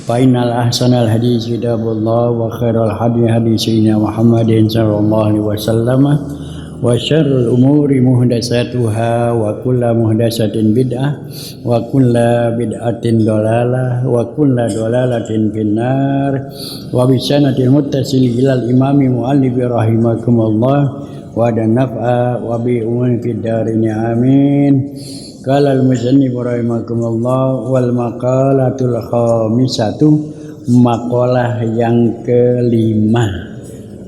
Fa innal ahsanal hadis kitabullah wa khairal hadi hadi sayyidina Muhammadin sallallahu alaihi wasallam wa syarrul umuri muhdatsatuha wa kullu muhdatsatin bid'ah wa kullu bid'atin dhalalah wa kullu dhalalatin finnar wa bi sanatil muttasil ilal imami muallif rahimakumullah wa dan naf'a wa bi ummi fid darin amin. Qala al-musannif rahimakumullah wal maqalatul khamisatu, maqalah yang kelima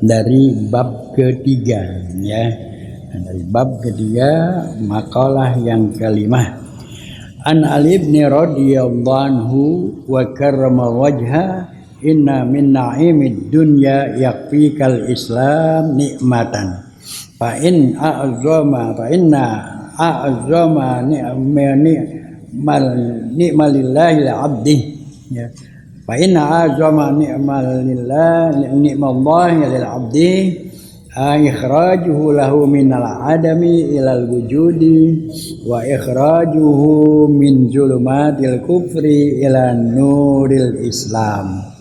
dari bab ketiga ya. Dari bab ketiga maqalah yang kelima. An Ali bin radhiyallahu anhu wa karrama wajha inna min na'imid dunya yakfikal islam nikmatan fa in a'zama fa inna a'zama ni'malillahi al-'abdi ya. Fa inna a'zama ni'malillahi lil-'abdi ikhrajuhu lahu minal adami ilal wujudi wa ikhrajuhu min zulumatil kufri ila nuril islam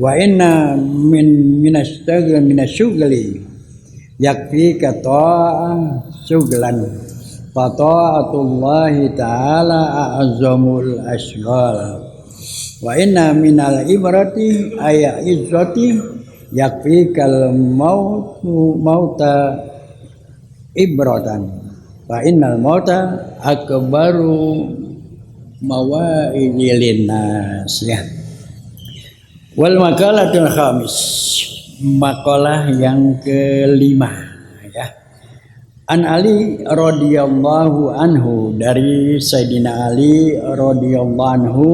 wa inna minasyughli yakfi kata'a syughlan fa ta'atullahi ta'ala a'zamul asghal wa inna minal ibrati aya izzati yakfi kal mauta ibratan fa innal mauta akbaru mawaidil nas ya. Wal maqalatul khamis, maqalah yang kelima ya. An Ali radhiyallahu anhu, dari Sayyidina Ali radhiyallahu anhu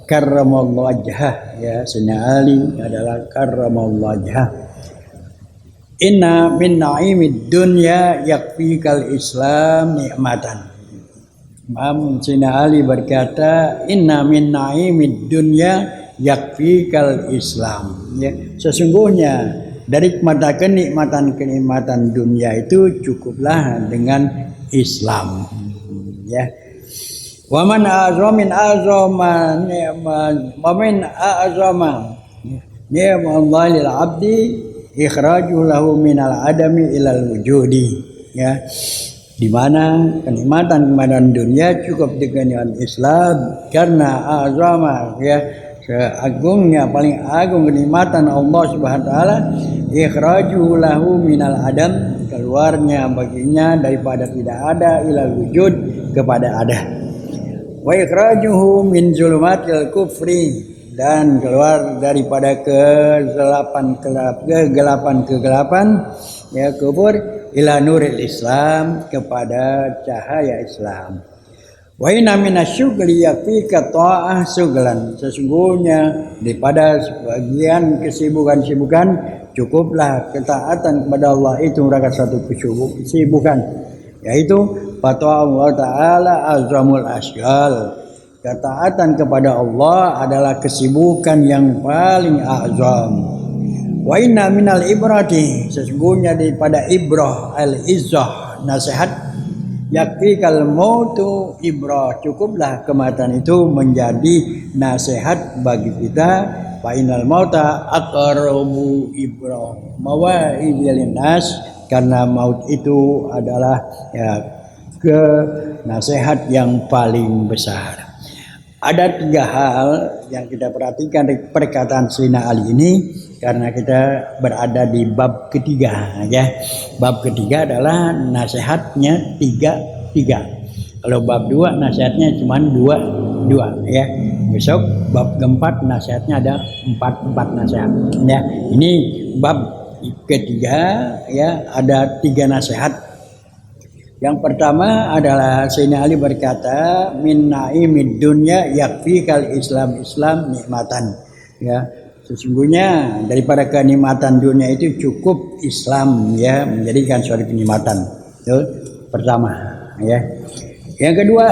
karramallahu wajhah ya. Sayyidina Ali adalah karramallahu wajhah. Inna min na'imid dunya yakfikal islam nikmatan. Imam Sayyidina Ali berkata, inna min na'imid dunya yakfikal islam ya. Sesungguhnya dari kenikmatan dunia itu cukuplah dengan Islam ya. Wa man a'zamin a'zama ni'mallahi lil 'abdi ikhrajuhu lahu minal adami ilal wujudi ya. Di mana kenikmatan dunia cukup dengan Islam, karena a'zama ya, seagungnya paling agung kenikmatan Allah Subhanahu wa taala, ikhrajuhu lahu minal adam, keluarnya baginya daripada tidak ada ilal wujud kepada ada, wa ikhrajuhu min zulumatil kufri, dan keluar daripada kegelapan ya kufur, ila nuril Islam, kepada cahaya Islam. Wa inna minasyughli yakfika ta'ah syughlan, sesungguhnya daripada sebagian kesibukan cukuplah ketaatan kepada Allah itu merupakan satu kesibukan, yaitu fatwa Allah Ta'ala azamul asghal, ketaatan kepada Allah adalah kesibukan yang paling azam. Wa inna minal ibrati, sesungguhnya daripada ibrah al-izzah nasihat, yakfi kal mautu ibrah, cukuplah kematian itu menjadi nasihat bagi kita. Fa innal mauta aqrabu ibrah mawaidil nas, karena maut itu adalah ya ke nasihat yang paling besar. Ada tiga hal yang kita perhatikan dari perkataan Sayyidina Ali ini, karena kita berada di bab ketiga ya. Bab ketiga adalah nasihatnya tiga. Kalau bab 2 nasihatnya cuma dua ya. Besok bab keempat nasihatnya ada empat nasihat ya. Ini bab ketiga ya, ada 3 nasihat. Yang pertama adalah Sayyidina Ali berkata, min na'imid dunya yakfikal islam nikmatan ya. Sesungguhnya daripada kenikmatan dunia itu cukup Islam ya, menjadikan suatu kenikmatan. Itu pertama ya. Yang kedua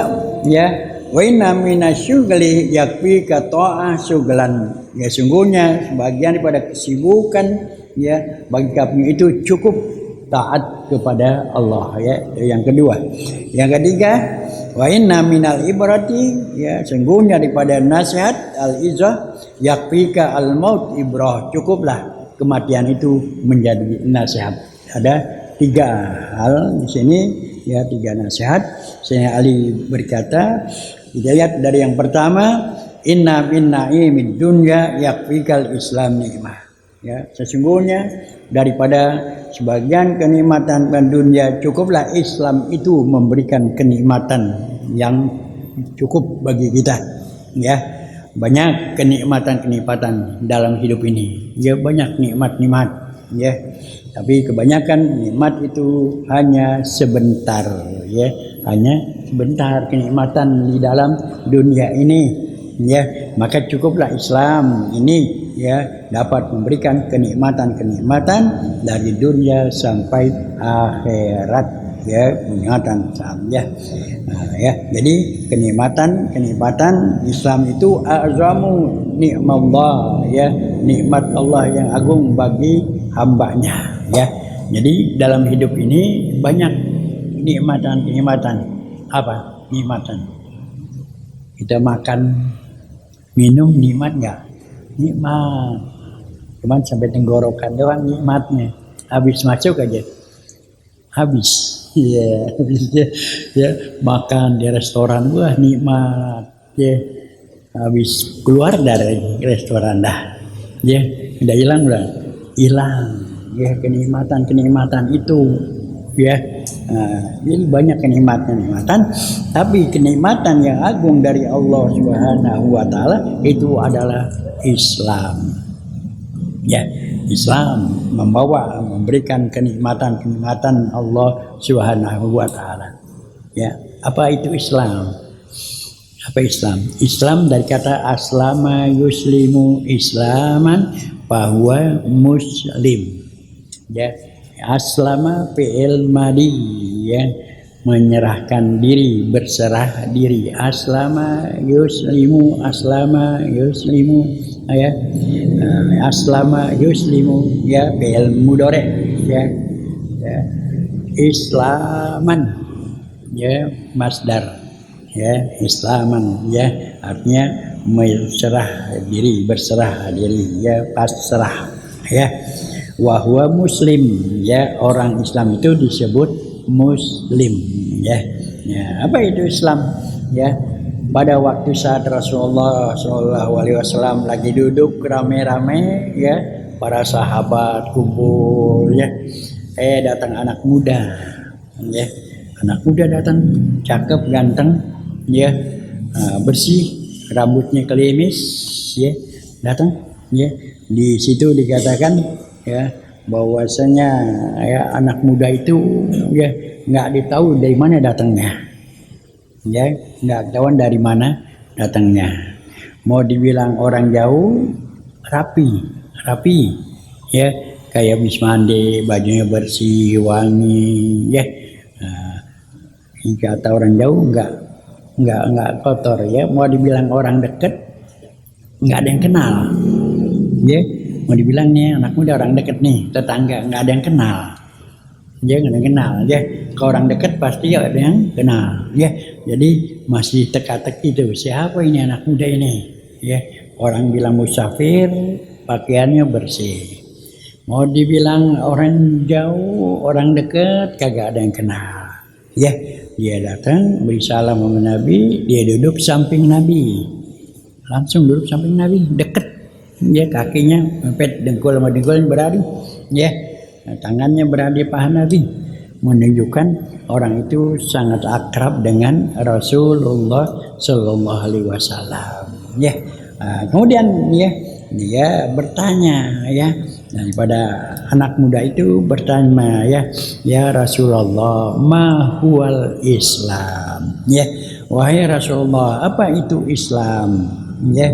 ya, wa inna minasyughli yakfika ta'ah syughlan, ya sungguhnya sebagian daripada kesibukan ya bagi kami itu cukup taat kepada Allah ya. Yang kedua. Yang ketiga wa inna minal ibrati ya sungguhnya daripada nasihat al izah yakfika al maut ibrah, cukuplah kematian itu menjadi nasihat. Ada 3 hal di sini ya, 3 nasihat. Sayyidina Ali berkata, kita lihat dari yang pertama, inna min na'imid dunya yakfikal islam nikmah. Ya, sesungguhnya daripada sebagian kenikmatan dunia cukuplah Islam itu memberikan kenikmatan yang cukup bagi kita. Ya, banyak kenikmatan dalam hidup ini. Ya, banyak nikmat-nikmat. Ya, tapi kebanyakan nikmat itu hanya sebentar. Ya, hanya sebentar kenikmatan di dalam dunia ini. Ya, maka cukuplah Islam ini ya dapat memberikan kenikmatan dari dunia sampai akhirat ya, kenikmatan ya. Ya, jadi kenikmatan Islam itu azamu nikmatullah ya, nikmat Allah yang agung bagi hambanya ya. Jadi dalam hidup ini banyak kenikmatan. Apa nikmatan? Kita makan minum nikmat enggak? Nikmat. Cuman sampai tenggorokan doang nikmatnya. Habis masuk aja. Habis. Ya, ya, makan di restoran wah nikmat. Ya. Habis keluar dari restoran dah. Ya, udah hilang belum? Hilang. Ya, kenikmatan itu ya. Jadi banyak kenikmatan, tapi kenikmatan yang agung dari Allah Subhanahu wa taala itu adalah Islam. Ya, Islam memberikan kenikmatan Allah Subhanahu wa taala. Ya, apa itu Islam? Apa Islam? Islam dari kata aslama yuslimu islaman bahwa muslim. Ya, aslama fi'il madi ya, menyerahkan diri, berserah diri. Aslama yuslimu ya. Aslama yuslimu ya fi'il mudhari ya. Ya. Islaman ya masdar ya, islaman ya artinya berserah diri ya, pasrah ya. Wahwa muslim ya, orang Islam itu disebut muslim ya. Ya, apa itu Islam ya? Pada waktu saat Rasulullah SAW lagi duduk rame-rame ya, para sahabat kumpul ya, datang anak muda ya, anak muda datang, cakep ganteng ya, bersih, rambutnya klimis ya, datang ya. Di situ dikatakan ya bahwasanya ya anak muda itu ya nggak ditahu dari mana datangnya ya, nggak tahu dari mana datangnya. Mau dibilang orang jauh, rapi ya, kayak habis mandi, bajunya bersih wangi ya. Kata orang jauh nggak kotor ya. Mau dibilang orang dekat, nggak ada yang kenal ya. Mau dibilang nih anak muda orang dekat nih, tetangga, nggak ada yang kenal ya, nggak ada yang kenal ya. Kalau orang dekat pasti ada yang kenal ya. Jadi masih teka-teki tuh, siapa ini anak muda ini ya. Orang bilang musafir, pakaiannya bersih. Mau dibilang orang jauh, orang dekat, kagak ada yang kenal ya. Dia datang beri salam sama Nabi, dia duduk samping Nabi, langsung duduk samping Nabi, deket ya, kakinya mepet, dengkul sama dengkul beradu ya, tangannya berada di paha Nabi, menunjukkan orang itu sangat akrab dengan Rasulullah Sallallahu Alaihi Wasallam ya. Kemudian ya dia bertanya ya, daripada anak muda itu bertanya ya Rasulullah, ma huwal Islam ya, wahai Rasulullah apa itu Islam ya.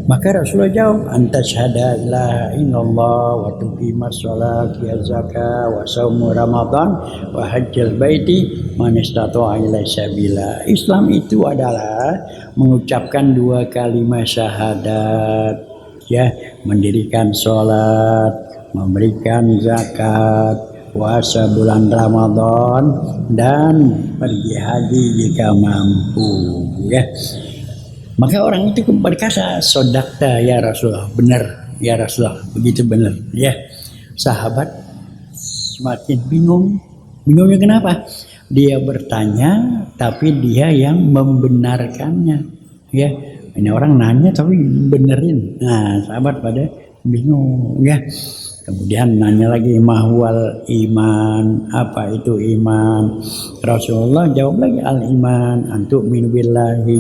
Maka Rasulullah jawab, anta syahada la illallah wa tuqimas shalat wa zakah wa saumu ramadan wa hajjal baiti man istata'a ilaihi sabila. Islam itu adalah mengucapkan 2 kalimat syahadat ya, mendirikan salat, memberikan zakat, berpuasa bulan Ramadan dan pergi haji jika mampu, ya. Maka orang itu berkata, sodakta ya Rasulullah, benar ya Rasulullah, begitu benar, ya. Sahabat semakin bingung. Bingungnya kenapa? Dia bertanya tapi dia yang membenarkannya, ya. Ini orang nanya tapi benerin. Nah, sahabat pada bingung, ya. Kemudian nanya lagi, mahwal iman, apa itu iman? Rasulullah jawab lagi, al iman antu min billahi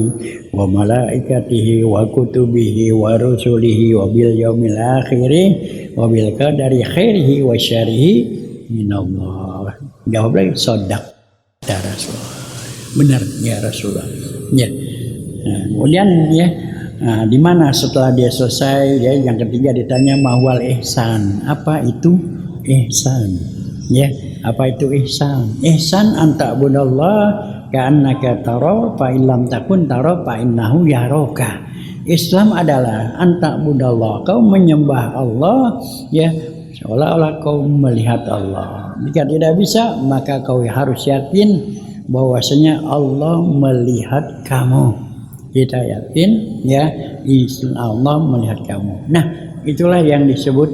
wa malaikatihi wa kutubihi wa rusulihi wa bil yaumil akhiri wa bil qadari khairihi wa syarihi minallah. Jawab lagi, sodak ya Rasulullah, benar ya Rasulullah, ya. Nah, kemudian ya, nah, di mana setelah dia selesai, ya, yang ketiga ditanya mahwal ihsan, apa itu ihsan, ya, apa itu ihsan? Ihsan anta budallah ka'annaka tara fa illam takun tara fa innahu yaraka. Islam adalah anta budallah, kau menyembah Allah, ya, seolah-olah kau melihat Allah. Jika tidak bisa, maka kau harus yakin bahwasanya Allah melihat kamu. Kita yakin, ya, Allah melihat kamu. Nah, itulah yang disebut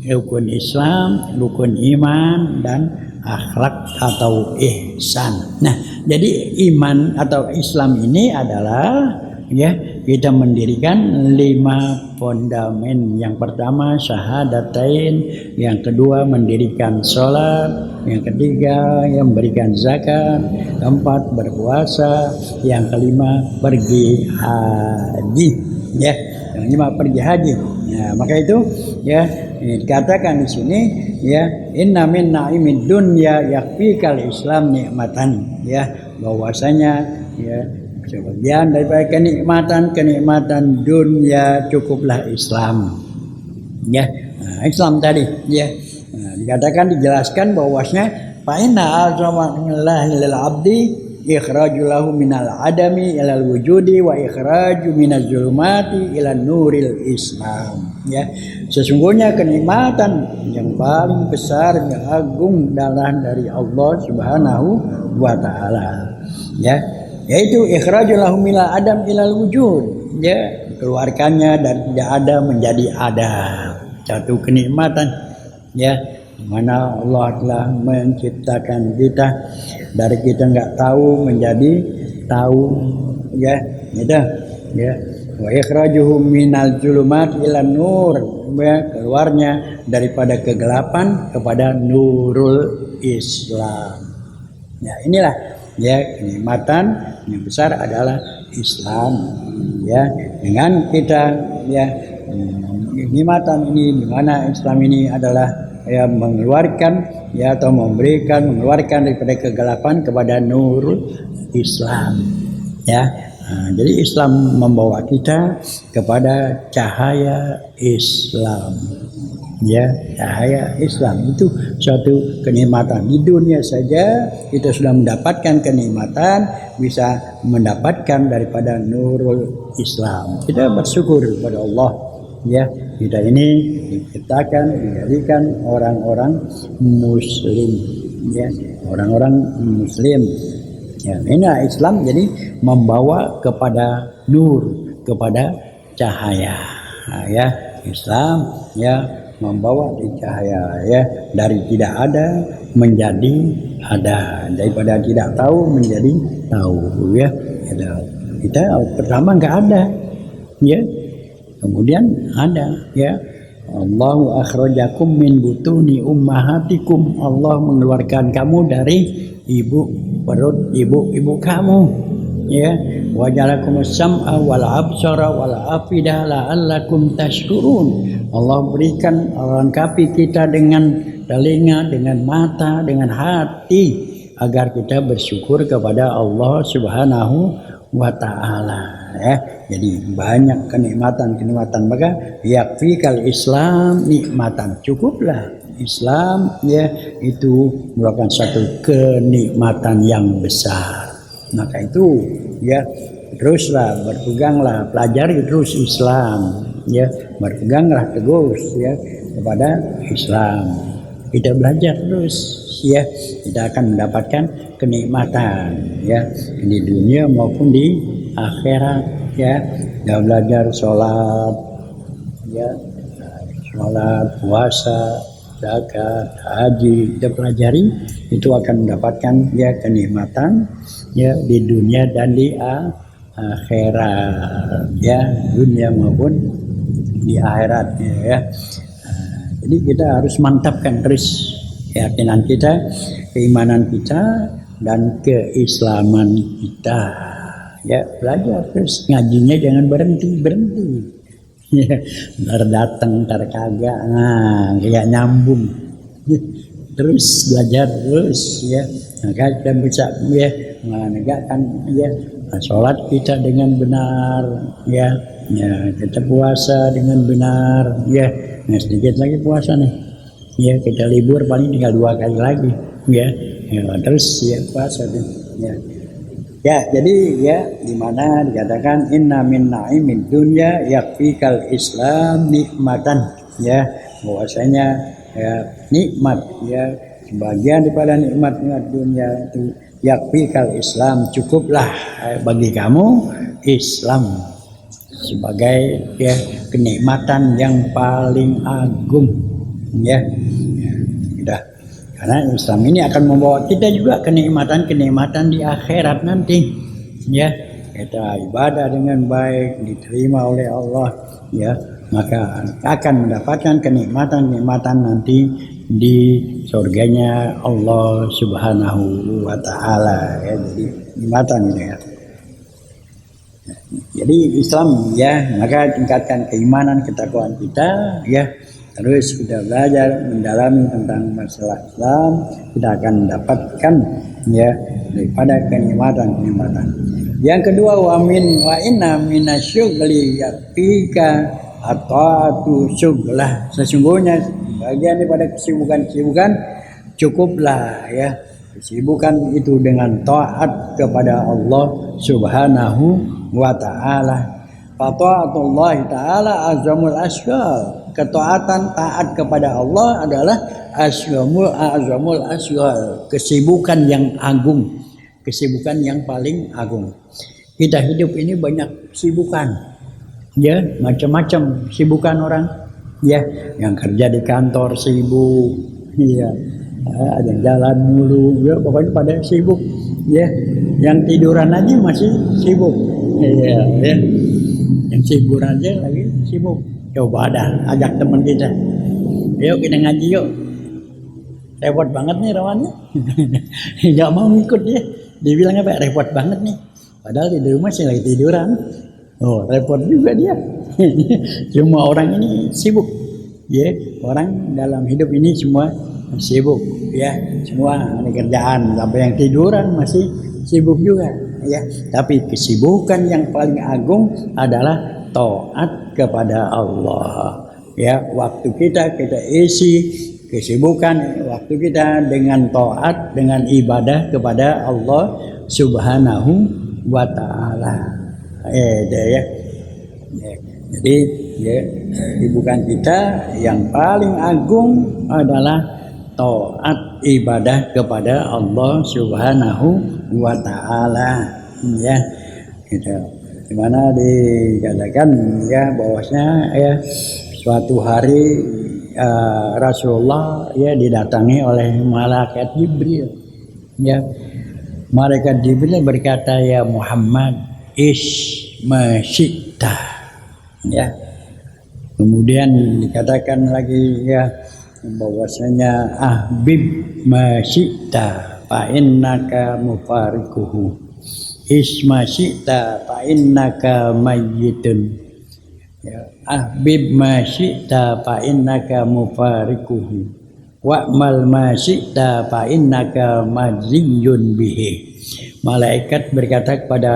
rukun Islam, rukun iman, dan akhlak atau ihsan. Nah, jadi iman atau Islam ini adalah, ya, kita mendirikan 5 fondamen. Yang pertama syahadatain, yang kedua mendirikan sholat, yang ketiga yang memberikan zakat, keempat berpuasa, yang kelima pergi haji, ya, yang kelima pergi haji. Ya, maka itu, ya, dikatakan di sini, ya, inna min na'imid dunya yakfikal Islam nikmatan, ya, bahwasanya, ya, sebagian daripada kenikmatan dunia cukuplah Islam, ya. Nah, Islam tadi, ya, nah, dikatakan, dijelaskan bahwasanya fa inna azamallahi lil abdi ikhraju lahu minal adami ilal wujudi wa ikhraju minaz zulumati ilan nuril Islam, ya. Sesungguhnya kenikmatan yang paling besar, yang agung adalah dari Allah Subhanahu wa taala, ya, yaitu ikhrajul lahum minal adam ilal wujud, ya, keluarkannya dari tidak ada menjadi ada. Satu kenikmatan, ya, mana Allah telah menciptakan kita dari kita nggak tahu menjadi tahu, ya, gitu, ya. Wa ikhrajuhum minal zulumat ilan nur, ya, keluarnya daripada kegelapan kepada nurul Islam. Ya, inilah, ya, kenikmatan yang besar adalah Islam, ya. Dengan kita, ya, kenikmatan ini, di mana Islam ini adalah, ya, mengeluarkan, ya, atau mengeluarkan daripada kegelapan kepada nur Islam, ya. Nah, jadi Islam membawa kita kepada cahaya Islam, ya, cahaya Islam itu suatu kenikmatan. Di dunia saja kita sudah mendapatkan kenikmatan, bisa mendapatkan daripada nurul Islam. Kita bersyukur kepada Allah, ya, kita ini diciptakan, dijadikan orang-orang muslim, ya, orang-orang muslim. Ya, ini Islam jadi membawa kepada nur, kepada cahaya, nah, ya, Islam, ya, membawa di cahaya, ya, dari tidak ada menjadi ada, daripada tidak tahu menjadi tahu, ya. Kita pertama nggak ada, ya, kemudian ada, ya. Allahu akhrajakum min butuni ummahatikum, Allah mengeluarkan kamu dari perut ibu kamu, ya. Wa ja'alakumus sam'a wal absara wal afidah la'allakum tashkurun, Allah berikan, lengkapi kita dengan telinga, dengan mata, dengan hati, agar kita bersyukur kepada Allah Subhanahu wa ta'ala, ya. Jadi banyak kenikmatan, maka yakfikal Islam nikmatan, cukuplah Islam, ya, itu merupakan satu kenikmatan yang besar. Maka itu, ya, teruslah berpeganglah, pelajari terus Islam, ya, berpeganglah tegus, ya, kepada Islam, kita belajar terus ya, kita akan mendapatkan kenikmatan ya di dunia maupun di akhirat ya. Kita belajar sholat ya, sholat, puasa, zakat, haji, kita pelajari, itu akan mendapatkan ya kenikmatan ya di dunia dan di akhirat ya, dunia maupun di akhirat ya. Jadi kita harus mantapkan terus keyakinan kita, keimanan kita, dan keislaman kita ya. Belajar terus, ngajinya jangan berhenti ya, ntar datang ntar kagak, nah kayak nyambung terus belajar terus ya, maka kita bisa ya menegakkan ya sholat kita dengan benar ya, ya kita puasa dengan benar ya. Nah sedikit lagi puasa nih ya, kita libur paling tinggal 2 kali lagi ya, ya terus ya puasa tuh ya. Ya, jadi ya di mana dikatakan inna min na'imid dunya yakfikal Islam nikmatan ya, bahwasanya ya nikmat ya, sebagian daripada nikmat dunia itu yakfikal Islam, cukuplah bagi kamu Islam sebagai ya kenikmatan yang paling agung ya. Udah. Karena Islam ini akan membawa kita juga kenikmatan-kenikmatan di akhirat nanti ya. Kita ibadah dengan baik, diterima oleh Allah ya, maka akan mendapatkan kenikmatan-kenikmatan nanti di surganya Allah Subhanahu wa taala ya. Jadi kenikmatan ini ya. Jadi Islam ya, maka tingkatkan keimanan, ketakwaan kita ya. Terus kita belajar mendalami tentang masalah Islam, kita akan mendapatkan ya daripada kenikmatan-kenikmatan. Yang kedua, wa inna minasyughli yakfika ata'atu syughlah. Sesungguhnya bagian daripada kesibukan-kesibukan cukuplah ya. Kesibukan itu dengan taat kepada Allah Subhanahu wa taala. Fata'atullah taala azamul asghar. Ketaatan, taat kepada Allah adalah azamul asghar, kesibukan yang agung, kesibukan yang paling agung. Kita hidup ini banyak kesibukan ya, macam-macam sibukan orang ya, yang kerja di kantor sibuk ya, ada yang jalan mulu ya, pokoknya pada sibuk ya, yang tiduran aja masih sibuk ya, ya. Yang sibuk aja lagi sibuk. Coba ada ajak teman kita, yuk kita ngaji yuk. Repot banget nih rawannya, nggak mau ikut dia. Dibilang apa? Repot banget nih. Padahal di rumah sih lagi tiduran. Oh repot juga dia. Cuma orang ini sibuk, ya orang dalam hidup ini semua sibuk, ya semua ada kerjaan. Sampai yang tiduran masih sibuk juga, ya. Tapi kesibukan yang paling agung adalah taat kepada Allah ya. Waktu kita isi kesibukan waktu kita dengan taat, dengan ibadah kepada Allah Subhanahu wa taala ya. Jadi ya, kesibukan kita yang paling agung adalah taat ibadah kepada Allah Subhanahu wa taala ya. Gitu. Dimana dikatakan ya bahwasanya ya suatu hari Rasulullah ya didatangi oleh malaikat Jibril ya. Malaikat Jibril berkata, ya Muhammad ismasyita ya. Kemudian dikatakan lagi ya bahwasanya ahbib masyita fa innaka mufarikuhu isma syi'ta fa innaka mayyitun ya. Ahbib ma syi'ta fa innaka mufarikuhu wa'mal ma syi'ta fa innaka majziyun bihi. Malaikat berkata kepada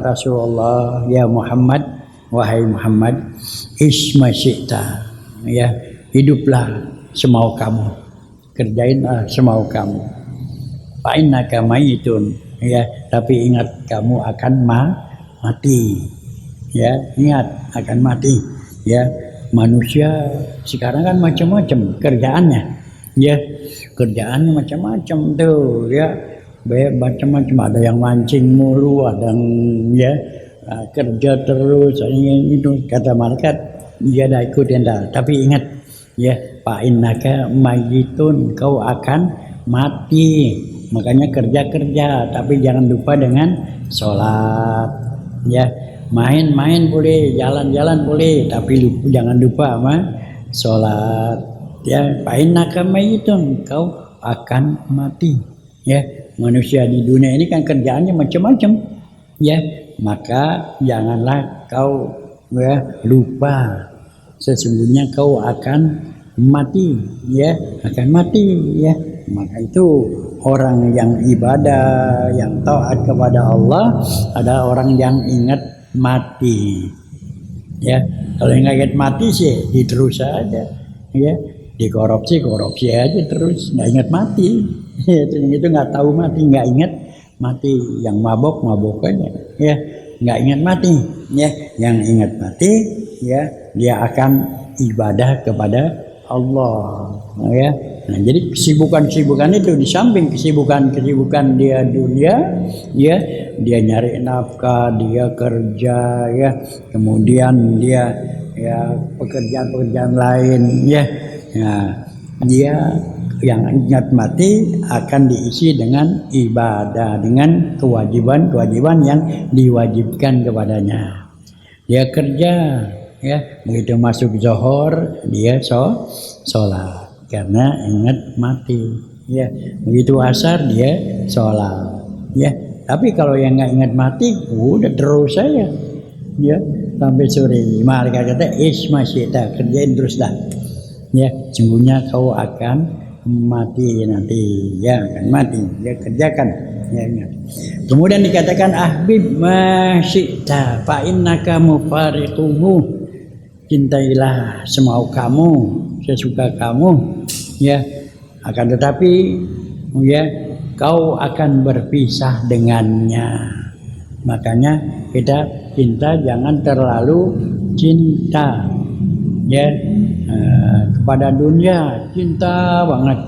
Rasulullah, ya Muhammad, wahai Muhammad, isma syi'ta ya, hiduplah semau kamu, kerjainlah semau kamu, fa innaka mayyitun ya, tapi ingat kamu akan mati ya, ingat akan mati ya. Manusia sekarang kan macam-macam kerjaannya ya kerjaannya macam-macam tuh ya, macam-macam, ada yang mancing mulu, ada yang ya kerja terus ini itu, kata malaikat dia dah ikutin dah, tapi ingat ya, fa innaka mayyitun, kau akan mati, makanya kerja tapi jangan lupa dengan sholat ya. Main-main boleh, jalan-jalan boleh, tapi jangan lupa sama sholat ya. Fa innaka mayyitun, kau akan mati ya. Manusia di dunia ini kan kerjaannya macam-macam ya, maka janganlah kau ya lupa sesungguhnya kau akan mati ya, akan mati ya. Maka itu orang yang ibadah, yang taat kepada Allah ada orang yang ingat mati ya. Kalau nggak ingat mati sih diterus aja ya, dikorupsi aja terus, nggak ingat mati itu nggak tahu mati, nggak ingat mati. Yang mabok aja ya, nggak ingat mati ya. Yang ingat mati ya, dia akan ibadah kepada Allah ya. Nah, jadi kesibukan itu di samping kesibukan dia dunia ya, dia nyari nafkah, dia kerja ya, kemudian dia ya pekerjaan lain ya. Nah, dia yang ingat mati akan diisi dengan ibadah, dengan kewajiban yang diwajibkan kepadanya. Dia kerja ya, begitu masuk zuhur dia sholat karena ingat mati ya, begitu asar dia sholat ya. Tapi kalau yang nggak ingat mati udah terus saja ya sampai sore. Malaikat kata ismasyita, kerjain terus dah ya, sungguhnya kau akan mati nanti ya, akan mati ya, kerjakan ya. Kemudian dikatakan ahbib masyita fa innaka mufariquhu, cintailah semau kamu, sesuka kamu ya, akan tetapi ya kau akan berpisah dengannya. Makanya kita cinta jangan terlalu cinta ya kepada dunia, cinta banget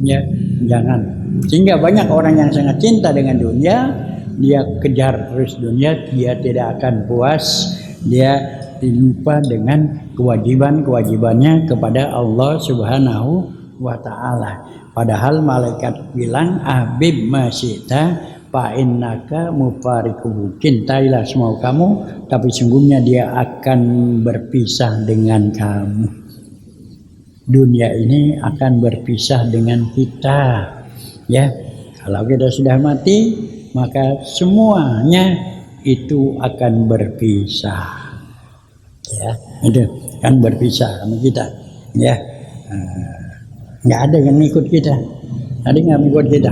ya, jangan. Sehingga banyak orang yang sangat cinta dengan dunia, dia kejar terus dunia, dia tidak akan puas, dia lupa dengan kewajibannya kepada Allah Subhanahu wa ta'ala. Padahal malaikat bilang habib masyita fa innaka mufariquhu, cintailah semua kamu, tapi sungguhnya dia akan berpisah dengan kamu. Dunia ini akan berpisah dengan kita ya. Kalau kita sudah mati maka semuanya itu akan berpisah ya, itu kan berpisah sama kita ya. Nggak ada yang ikut kita, ada yang ikut kita.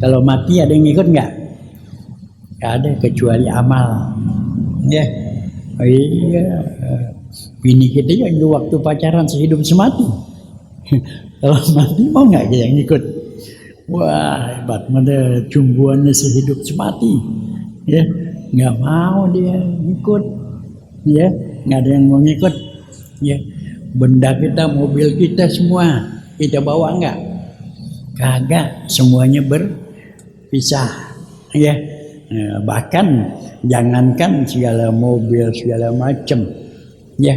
Kalau mati ada yang ikut nggak ada kecuali amal ya. Oh iya, bini kita ya waktu pacaran sehidup semati kalau mati mau nggak kita yang ikut? Wah hebat, mana cumbuannya sehidup semati ya, nggak mau dia ikut ya, nggak ada yang mau ngikut ya. Benda kita, mobil kita semua kita bawa nggak? Kagak, semuanya berpisah ya. Bahkan jangankan segala mobil segala macam ya,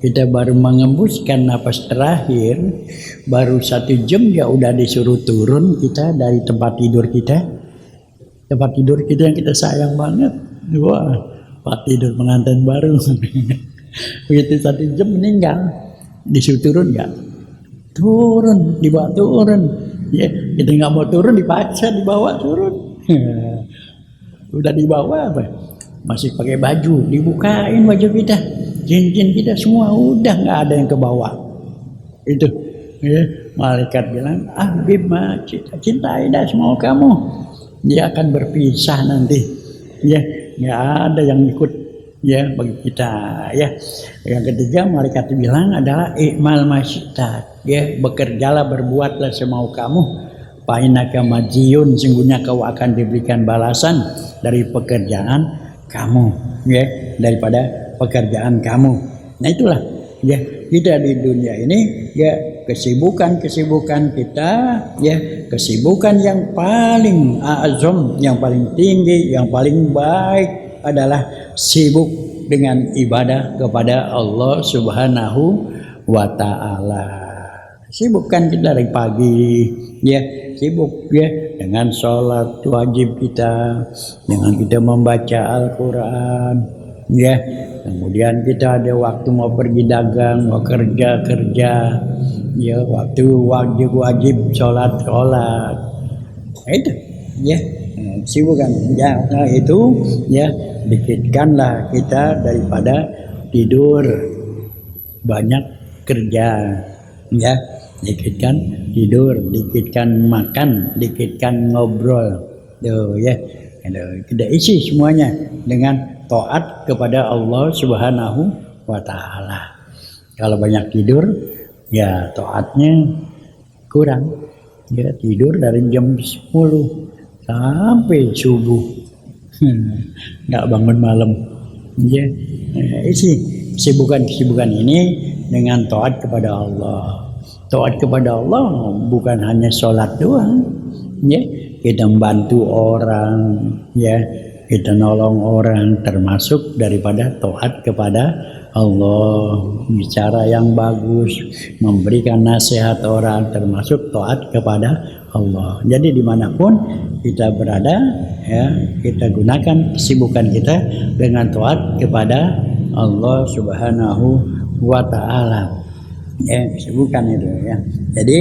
kita baru mengembuskan napas terakhir, baru 1 jam ya udah disuruh turun kita dari tempat tidur kita yang kita sayang banget. Wah, tempat tidur pengantin baru begitu 1 jam meninggal, disuruh turun nggak? Turun, dibawa turun ya. Kita nggak mau turun, dipaksa dibawa turun. Udah dibawa apa? Masih pakai baju, dibukain baju kita, cincin kita semua udah nggak ada yang ke bawah. Itu ya, malaikat bilang habib cintai dah semua kamu, dia akan berpisah nanti ya, nggak ada yang ikut ya bagi kita ya. Yang ketiga malaikat bilang adalah i'mal masyita ya, bekerjalah, berbuatlah semau kamu, fa innaka majiyun, sungguhnya kau akan diberikan balasan dari pekerjaan kamu ya, daripada pekerjaan kamu. Nah itulah ya, kita di dunia ini ya kesibukan kita ya kesibukan yang paling azam, yang paling tinggi, yang paling baik adalah sibuk dengan ibadah kepada Allah Subhanahu wa taala. Sibukkan kita dari pagi ya, sibuk ya dengan sholat wajib kita, dengan kita membaca Al-Quran ya. Kemudian kita ada waktu mau pergi dagang, mau kerja ya, waktu wajib sholat itu ya, sibukkan ya. Nah, itu ya, dikitkanlah kita daripada tidur, banyak kerja ya, dikitkan tidur, dikitkan makan, dikitkan ngobrol tuh ya. Kita isi semuanya dengan taat kepada Allah Subhanahu wa taala. Kalau banyak tidur ya taatnya kurang ya, tidur dari jam 10 sampai subuh nggak bangun malam ya. Isi kesibukan ini dengan taat kepada Allah. Taat kepada Allah bukan hanya sholat doang ya, kita membantu orang ya, kita nolong orang, termasuk daripada taat kepada Allah. Bicara yang bagus, memberikan nasihat orang, termasuk taat kepada Allah. Jadi dimanapun kita berada ya, kita gunakan kesibukan kita dengan taat kepada Allah Subhanahu wa taala. Ya, kesibukan itu ya. Jadi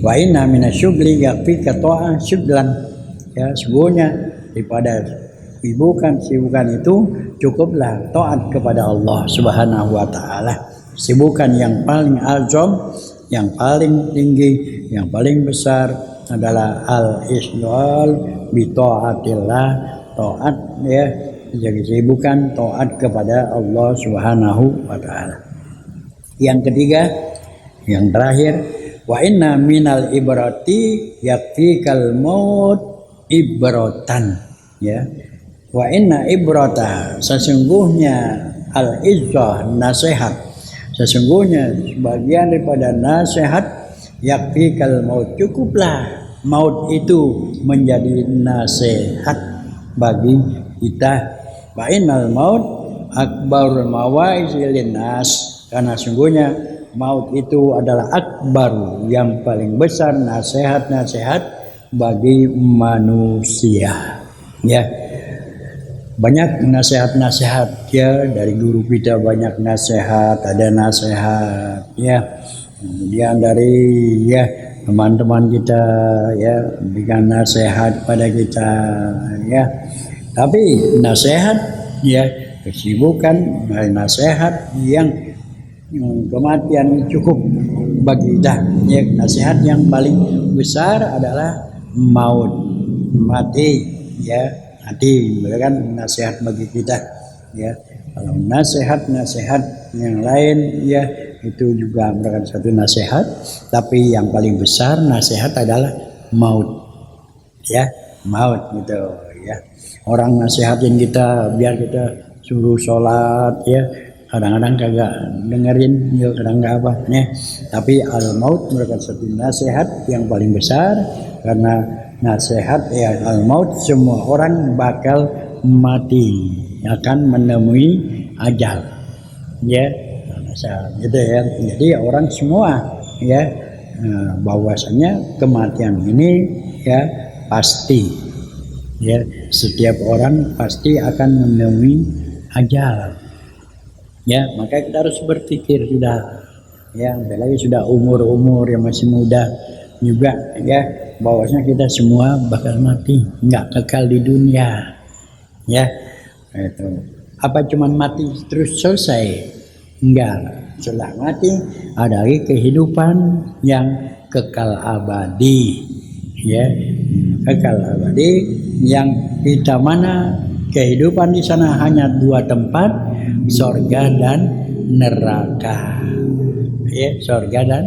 wa inna minasyugli yakfika ta'ah syuglan. Ya, sesungguhnya daripada sibukan itu cukuplah taat kepada Allah Subhanahu wa taala. Sibukan yang paling azam, yang paling tinggi, yang paling besar adalah al-isghal bi taatillah, taat ya. Jadi sibukan taat kepada Allah Subhanahu wa taala. Yang ketiga, yang terakhir, wa inna minal ibrati yakfikal maut ibratan ya. Wa inna ibrata, sesungguhnya al-izzah, nasihat, sesungguhnya sebagian daripada nasihat, yakfikal maut, cukuplah maut itu menjadi nasihat bagi kita. Wa innal maut akbarul mawaizi linnas, karena sungguhnya maut itu adalah akbar, yang paling besar nasihat-nasihat bagi manusia ya. Banyak nasihat-nasihat ya, dari guru kita banyak nasihat, ada nasihat ya. Kemudian dari ya teman-teman kita ya berikan nasihat pada kita ya. Tapi nasihat ya, kesibukan dari nasihat yang kematian cukup bagi kita ya. Nasihat yang paling besar adalah maut, mati ya, mati kan nasihat bagi kita ya. Kalau nasihat yang lain ya itu juga merupakan satu nasihat, tapi yang paling besar nasihat adalah maut ya, maut gitu ya. Orang nasihatin kita biar kita suruh sholat ya, kadang-kadang kagak dengerin ya, kadang nggak apa nih. Tapi al-maut merupakan satu nasihat yang paling besar, karena nasihat ya al-maut, semua orang bakal mati, akan menemui ajal ya, gitu ya. Jadi orang semua ya bahwasanya kematian ini ya pasti ya, setiap orang pasti akan menemui ajal ya. Maka kita harus berpikir sudah ya, apalagi sudah umur yang masih muda juga ya, bahwasanya kita semua bakal mati, nggak kekal di dunia ya. Itu apa cuman mati terus selesai? Enggak. Setelah mati ada lagi kehidupan yang kekal abadi ya, kekal abadi yang kita mana kehidupan di sana hanya dua tempat, surga dan neraka ya, surga dan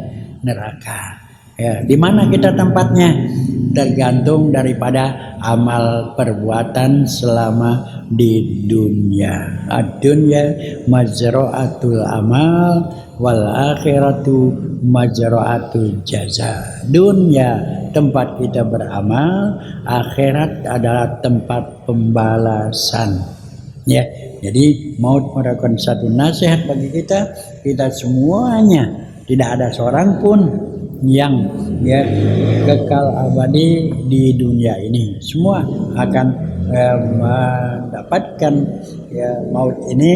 neraka ya. Di mana kita tempatnya? tergantung daripada amal perbuatan selama di dunia. Ad-dunya mazra'atul amal wal akhiratu mazra'atul jaza. Dunia tempat kita beramal, akhirat adalah tempat pembalasan. Ya, jadi maut merupakan satu nasihat bagi kita semuanya, tidak ada seorang pun yang ya kekal abadi di dunia ini. Semua akan mendapatkan ya maut ini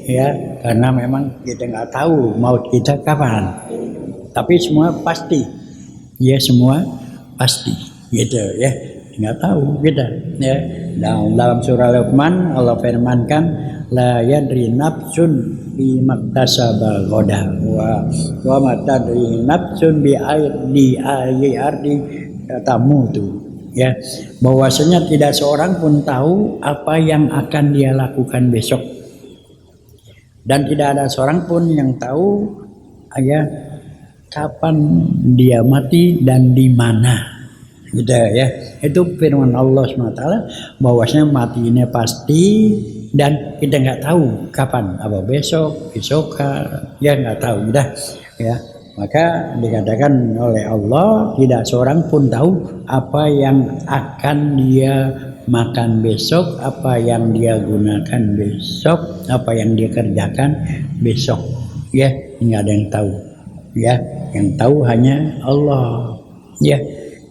ya, karena memang kita nggak tahu maut kita kapan. Tapi semua pasti, ya semua pasti, gitu ya. Nggak tahu kita ya. Dalam surah Luqman Allah firmankan, la yadri nafsun bi maktasaba ghadan wa ma tadri nafsun bi ayyi ardi tamutu, ya, bahwasanya tidak seorang pun tahu apa yang akan dia lakukan besok, dan tidak ada seorang pun yang tahu ya kapan dia mati dan di mana, gitu ya. Itu firman Allah SWT, bahwasanya mati ini pasti dan kita nggak tahu kapan, apa besok ya nggak tahu dah ya. Maka dikatakan oleh Allah, tidak seorang pun tahu apa yang akan dia makan besok, apa yang dia gunakan besok, apa yang dia kerjakan besok, ya nggak ada yang tahu ya. Yang tahu hanya Allah, ya.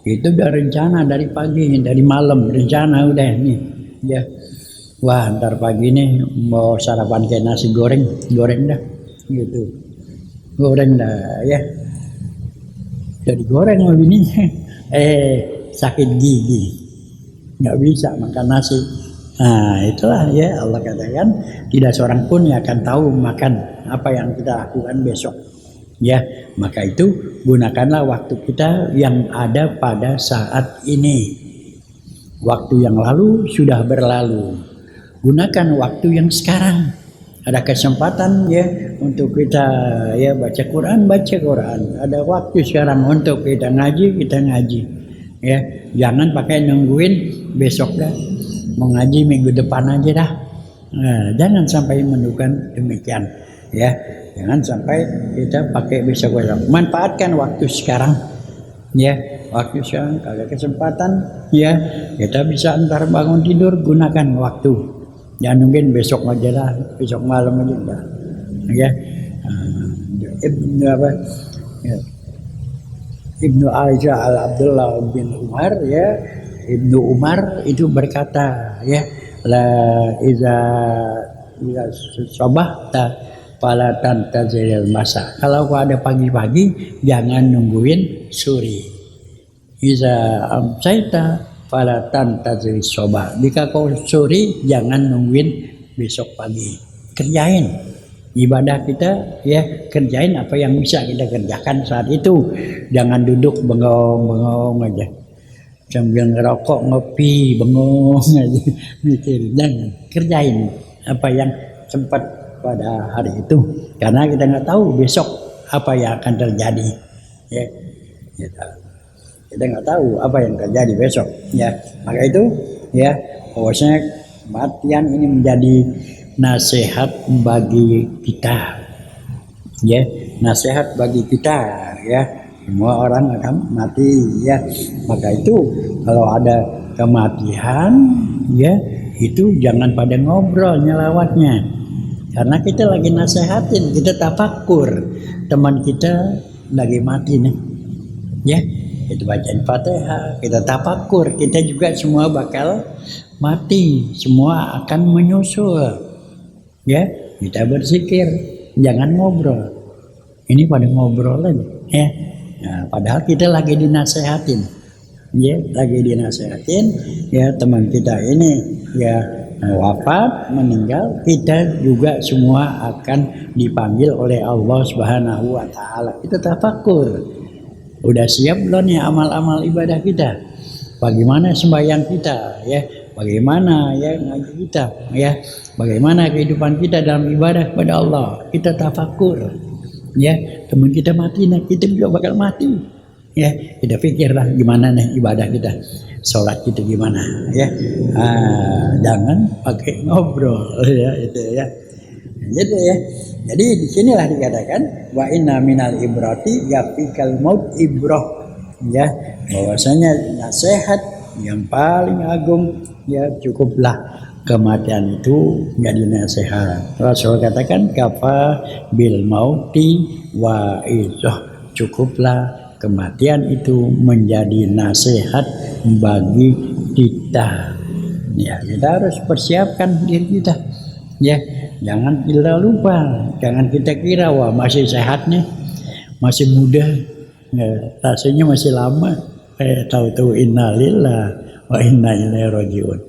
Itu udah rencana dari pagi, dari malam rencana udah nih, ya. Wah, ntar pagi nih mau sarapan kayak nasi goreng dah, gitu. Goreng dah, ya. Jadi goreng sama bininya, sakit gigi, nggak bisa makan nasi. Nah, itulah ya Allah katakan tidak seorang pun yang akan tahu makan apa yang kita lakukan besok. Ya, maka itu gunakanlah waktu kita yang ada pada saat ini. Waktu yang lalu sudah berlalu. Gunakan waktu yang sekarang. Ada kesempatan ya untuk kita ya baca Quran. Ada waktu sekarang untuk kita ngaji. Ya, jangan pakai nungguin besok dah. Mau ngaji minggu depan aja dah. Nah, jangan sampai mendukan demikian. Ya. Jangan sampai kita pakai besok. Manfaatkan waktu sekarang, ya. Waktu sekarang, kalau kesempatan, ya kita bisa antar bangun tidur, gunakan waktu. Jangan nungguin besok aja lah, besok malam aja dah. Ya. Ibnu Aisyah al Abdullah bin Umar, ya. Ibnu Umar itu berkata, ya, la iza sabahta fala tantaziril masa. Kalau ada pagi-pagi jangan nungguin sore. Iza amsaita fala tantaziril soba. Jika kau sore jangan nungguin besok pagi. Kerjain ibadah kita, ya, kerjain apa yang bisa kita kerjakan saat itu. Jangan duduk bengong-bengong aja sambil ngerokok, ngopi, bengong aja mikir. Jangan, kerjain apa yang sempat pada hari itu, karena kita nggak tahu besok apa yang akan terjadi, ya. Kita nggak tahu apa yang terjadi besok, ya. Maka itu, ya, bahwasanya kematian ini menjadi nasihat bagi kita, ya, nasihat bagi kita, ya. Semua orang akan mati, ya. Maka itu kalau ada kematian, ya, itu jangan pada ngobrol nyelawatnya. Karena kita lagi nasehatin, kita tafakur teman kita lagi mati nih, ya, kita bacain Fatihah, kita tafakur, kita juga semua bakal mati, semua akan menyusul, ya, kita berzikir, jangan ngobrol. Ini pada ngobrol aja, ya. Nah, padahal kita lagi dinasehatin, ya, lagi dinasehatin, ya, teman kita ini, ya, wafat, meninggal, kita juga semua akan dipanggil oleh Allah Subhanahu wa taala. Kita tafakur. Udah siap belum nih amal-amal ibadah kita? Bagaimana sembahyang kita, ya? Bagaimana ya ngaji kita, ya? Bagaimana kehidupan kita dalam ibadah kepada Allah? Kita tafakur. Ya, teman kita mati, nah kita juga bakal mati. Ya, kita pikirlah gimana nih ibadah kita, sholat kita gimana, ya. Jangan pakai ngobrol, ya itu ya. Gitu ya. Jadi disinilah dikatakan wa inna minal ibrati yafikal maut ibrah, ya, bahwasanya nasihat yang paling agung, ya, cukuplah kematian itu menjadi nasihat. Rasul katakan kafa bil mauti wa izah, cukuplah kematian itu menjadi nasihat bagi kita. Ya, kita harus persiapkan diri kita. Ya, jangan kita lupa, jangan kita kira wah masih sehat nih, masih muda, ya, rasanya masih lama. Tahu-tahu innalillah wa inna ilaihi rajiun.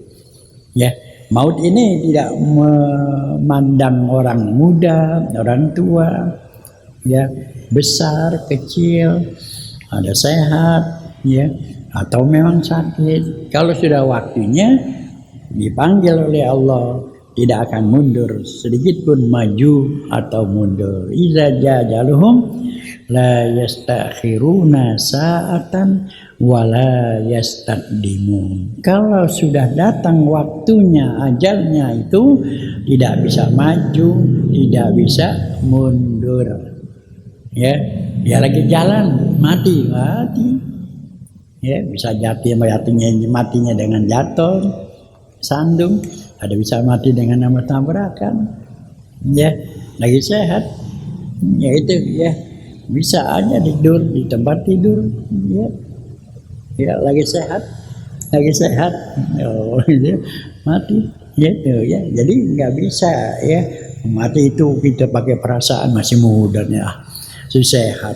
Ya, maut ini tidak memandang orang muda, orang tua, ya, besar, kecil, ada sehat, ya, atau memang sakit. Kalau sudah waktunya dipanggil oleh Allah, tidak akan mundur sedikit pun maju atau mundur. Iza jajaluhum la yastakhiruna sa'atan wa la yastaqdimun. Kalau sudah datang waktunya, ajalnya itu tidak bisa maju, tidak bisa mundur. Ya, dia lagi jalan mati. Ya, bisa matinya dengan jatuh, sandung, ada bisa mati dengan nama tabrakan, ya, lagi sehat, ya itu, ya, bisa aja tidur di tempat tidur, ya lagi sehat, oh, ya, mati, gitu, ya, jadi nggak bisa, ya, mati itu kita pakai perasaan masih muda nih, masih sehat,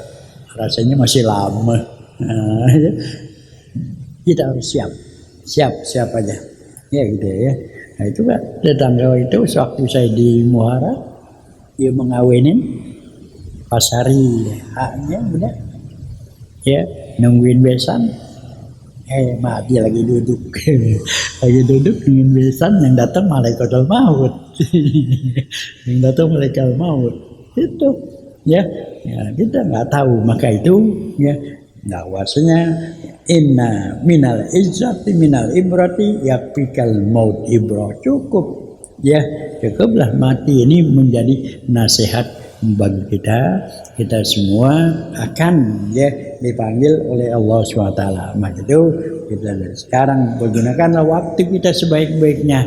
rasanya masih lama, ya. Kita harus siap aja, ya gitu ya. Nah itu kan tetangga itu waktu saya di Muhara, dia mengawinin pas hari haknya udah, ya, nungguin besan, mati lagi duduk nungguin besan, yang datang malaikatul maut, itu, ya, kita nggak tahu, maka itu, ya, bahwasanya inna minal izzati minal ibrati yakfikal maut ibrah, cukup, ya, cukuplah mati ini menjadi nasihat bagi kita semua akan, ya, dipanggil oleh Allah SWT. Maka itu kita sekarang pergunakanlah waktu kita sebaik-baiknya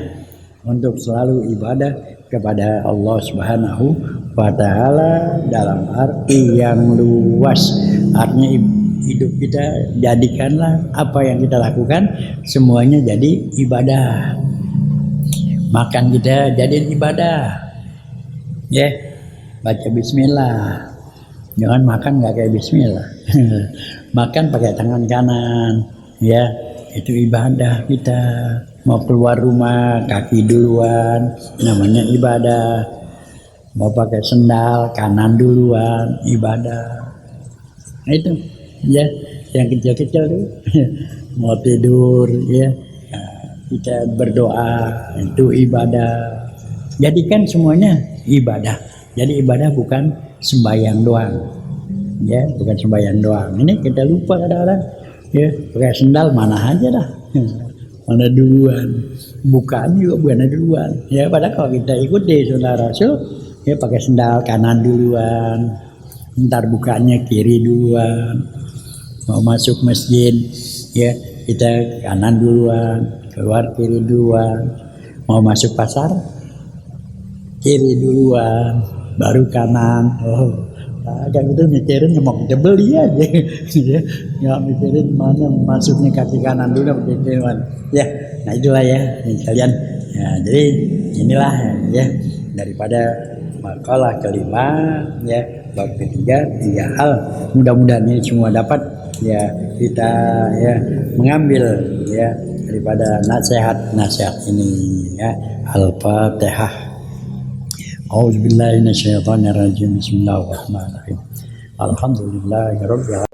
untuk selalu ibadah kepada Allah Subhanahu wa Ta'ala dalam arti yang luas. Artinya hidup kita jadikanlah apa yang kita lakukan semuanya jadi ibadah. Makan kita jadi ibadah, ya, baca bismillah, jangan makan nggak kayak bismillah. Makan pakai tangan kanan, ya, itu ibadah kita. Mau keluar rumah kaki duluan, namanya ibadah. Mau pakai sendal kanan duluan, ibadah. Nah itu, ya, yang kecil-kecil tuh mau tidur, ya, kita berdoa, itu ibadah. Jadikan semuanya ibadah. Jadi ibadah bukan sembahyang doang, ya, bukan sembahyang doang. Ini kita lupa kadang-kadang, ya, pakai sendal mana aja dah, mana duluan, bukaan juga mana duluan, ya. Padahal kalau kita ikuti sunnah Rasul, ya, pakai sendal kanan duluan, ntar bukanya kiri duluan. Mau masuk masjid, ya, kita kanan duluan, keluar kiri duluan. Mau masuk pasar, kiri duluan, baru kanan. Agak itu mikirin mau kita beli aja, ya, nggak mikirin mana masuknya kaki kanan dulu, mikirin, ya. Nah itulah, ya, kalian. Ya, jadi inilah, ya, daripada makalah kelima, ya, bab ketiga, 3 hal. Mudah-mudahan ini semua dapat, ya, kita, ya, mengambil, ya, daripada nasihat ini, ya. Al-Fatihah. A'udzubillahi minasyaitonirrajim. Bismillahirrahmanirrahim. Alhamdulillahirabbil alamin.